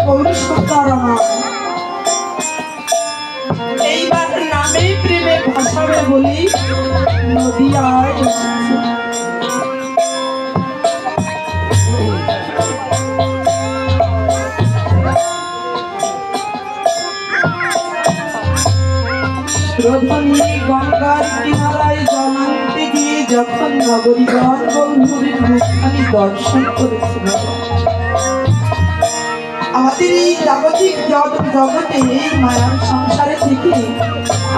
গৌর সুন্দর এইবার নামে প্রেমে ভাষাবে বলি নদিয়ায় রোধনী গঙ্গার কিনারায় জলান্তে গিয়ে যখন নগরীগণ গৌরীর মুখখানি দর্শন করেছিল, আমাদের এই জাগতিক জগতে এই মায়ার সংসারে থেকে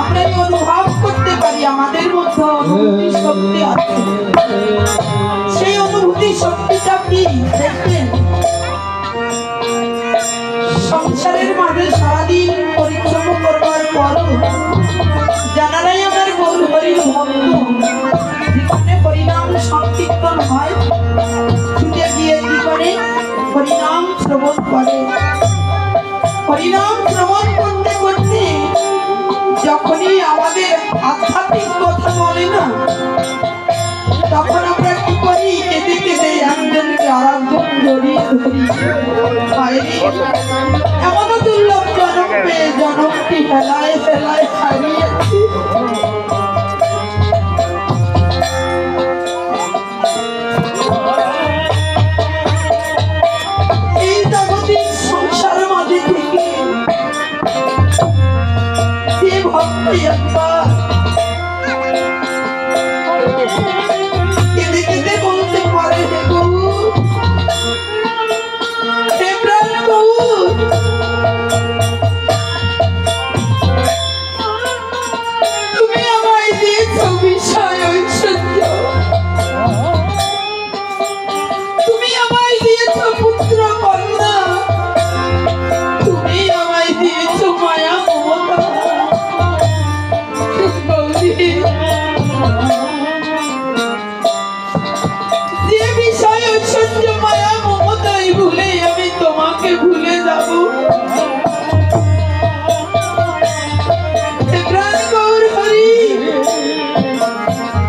আমরা অনুভব করতে পারি আমাদের মধ্যে অনুভূতি শক্তি আছে। সেই অনুভূতি শক্তিটা কি দেখবেন, সংসারের মাঝে সারাদিন পরিশ্রম করবার পরও যারাই আমার গৌর হরির ভক্ত, যেখানে হরিনাম সংকীর্তন হয় ছুটে গিয়ে কি করে হরিনাম শ্রবণ করে। হরিনাম শ্রবণ করতে করতে যখনই আমাদের আধ্যাত্মিক কথা বলে না, তখন আমরা কি করি, কেঁদে কেঁদে একজনকে আরেকজন জড়িয়ে ধরি। এমনও দুর্লভ জনম পেয়ে জনমটি ফেলায় ফেলায় হারিয়েছি। এই জাগতিক সংসার মাঝে থেকে যে ভক্তি একবার কেঁদে কেঁদে বলতে পারে, হে গৌর, হে প্রাণ গৌর, তুমি আমায় দিয়েছ বিষয় ঐশ্বর্য, তুমি আমায় দিয়েছ পুত্র কন্যা, তুমি আমায় দিয়েছ মায়া মমতা। যে বিষয় ঐশ্বর্য মায়া মমতাই ভুলে আমি তোমাকে ভুলে যাব।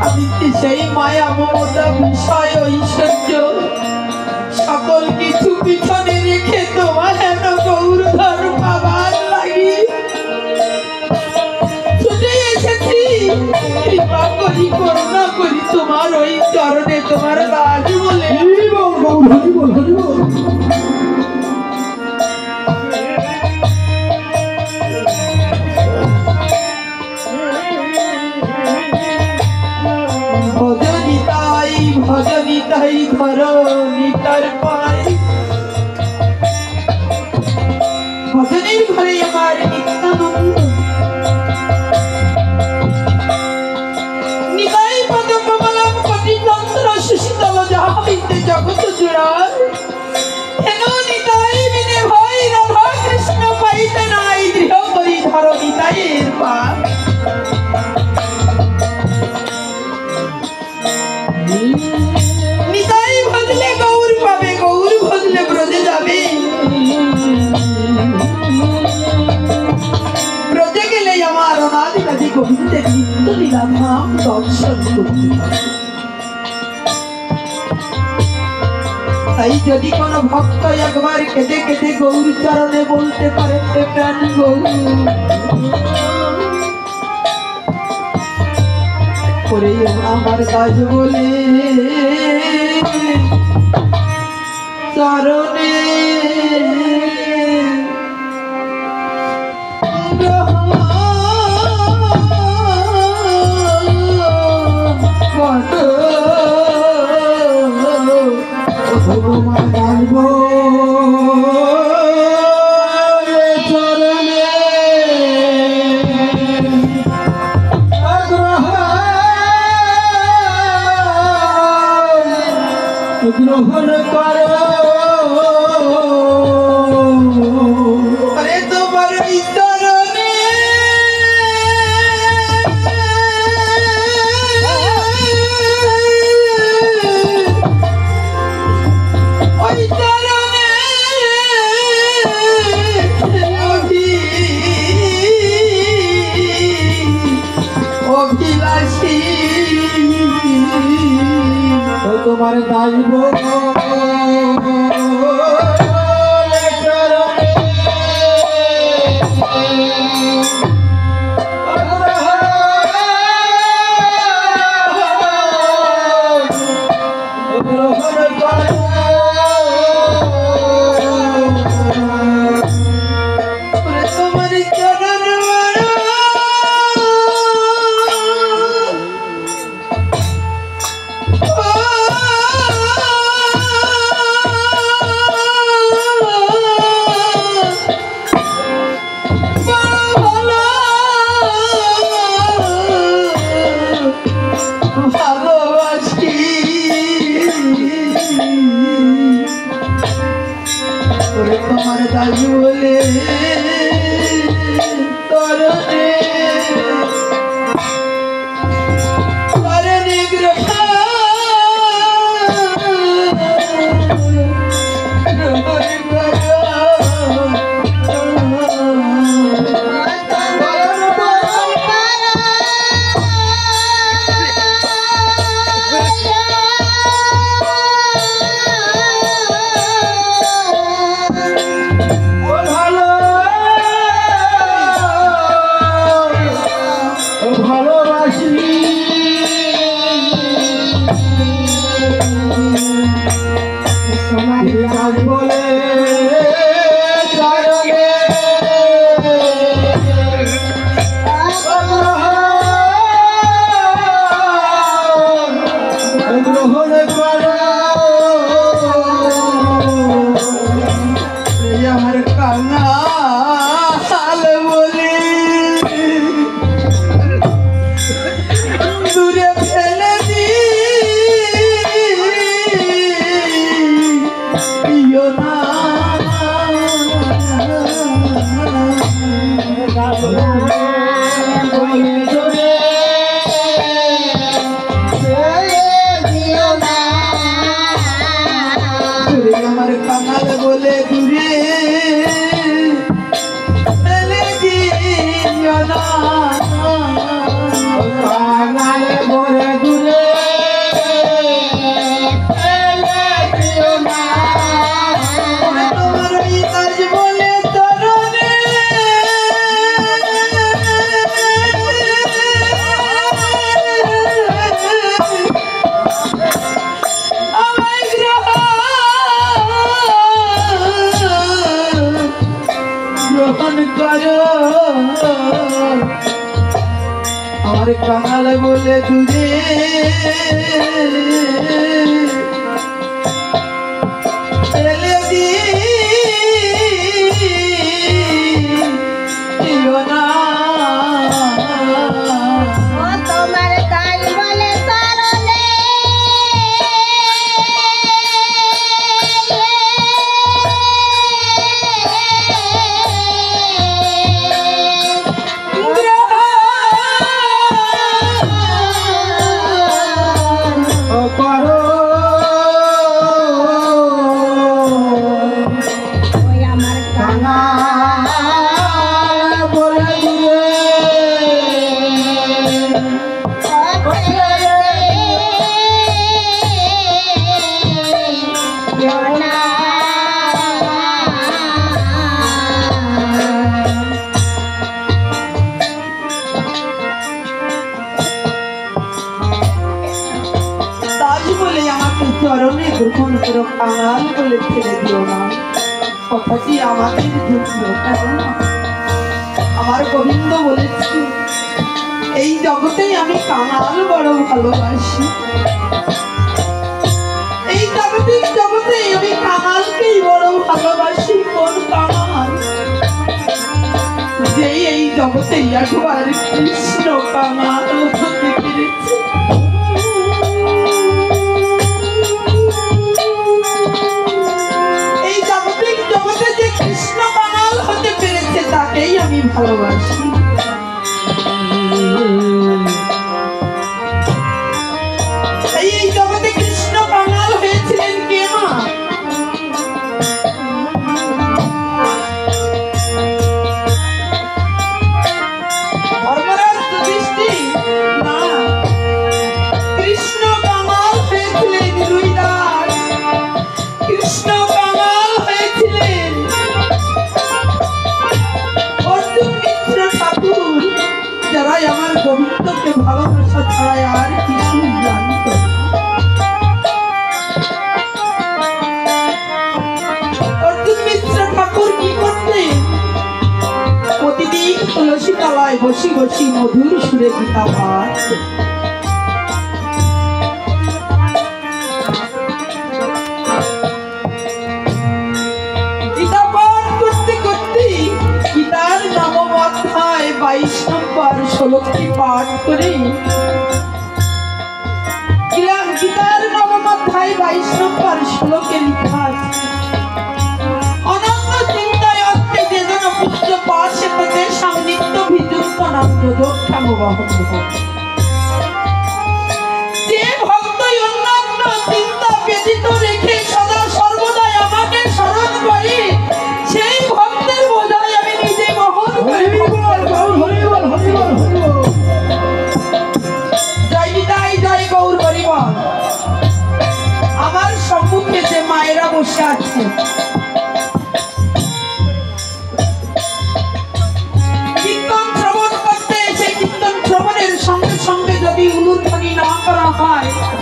আমি সেই মায়া মমতা বিষয় ঐশ্বর্য সকল কিছু পিছনে রেখে তোমার হেন গৌর ধর পাবার লাগি ছুটে এসেছি। কৃপা করি করুণা করি তোমার ওই চরণে তোমার দাস বলে। ভজনিতাই ভজনিতাই ধরণিতার পাই, ভজনের ঘরে আমার নিত্যানন্দ। নিতাই পদ কমলম কোটি তন্ত্র সুশীতল যাহা হইতে জগৎ জোড়ার, হেন নিতাই বিনে ভয় রাধা কৃষ্ণ পাইতে নাই, দৃঢ় করি ধর নিতাইয়ের পার। নিতাই ভজলে গৌর পাবে, গৌর ভজলে ব্রজে যাবে, ব্রজে গেলে আমার অনাদি কাজে গোবিন্দের নিত্য লীলা ধাম দর্শন করতে পারে। তাই যদি কোনো ভক্ত একবার কেঁদে কেঁদে গৌর চরণে বলতে পারে, হে প্রাণ গৌর, করে আমার কাজ বলে চরণে গ্রহণ করো তোমার চরণে, ওই চরণে অভিলাষী তোমার দাইব চরণে। আমার কাঙাল বলে দূরে ফেলে দিও না তোমার কাল বলে চরণে চরণে গ্রহণ করো কাঙাল বলে ফেলে দিও না কথাটি আমাদের জন্য আমার গোবিন্দ বলেছি এই জগতেই আমি কাঙাল বড় ভালোবাসি এই জগতেই আমি কাঙালকেই বড় ভালোবাসি কোন কাঙাল যে এই জগতেই একবার কৃষ্ণ কাঙাল হতে পেরেছে তাকেই আমি ভালোবাসি এই জগতে কৃষ্ণ কাঙাল হয়েছিলেন কে মা ধর্মরাজ যুধিষ্ঠির না কৃষ্ণ কাঙাল হয়েছিলেন রুইদাস কৃষ্ণ কাঙাল হয়েছিলেন যারাই আমার গোবিন্দকে ভালোবাসা ছাড়াই আর কিছু জানত অর্জুন মিশ্র ঠাকুর কি করতেন প্রতিদিন তুলসী তলায় বসি বসি মধুর সুরে গীতা পাঠ গীতা পাঠ করতে করতে গীতার নবম অধ্যায় 22 নম্বর শ্লোকটি পাঠ করে গীতার নবম অধ্যায় 22 নম্বর শ্লোকে লেখা আছে অনন্ত চিন্তায় অর্থে যে জন পুত্র পাশে তাদের সান্নিধ্য বিযুক্ত নাম যোগক্ষাম বহন যে ভক্তই অন্যান্য চিন্তা ব্যতীত রেখে সদা সর্বদাই আমাকে স্মরণ করে সেই ভক্তের বোঝায় আমি নিজে বহন করি জয় নিতাই জয় গৌর হরিবল আমার সম্মুখে যে মায়েরা বসে আছে কীর্তন শ্রবণ করতে এসে কীর্তন শ্রবণের সঙ্গে সঙ্গে করা হয়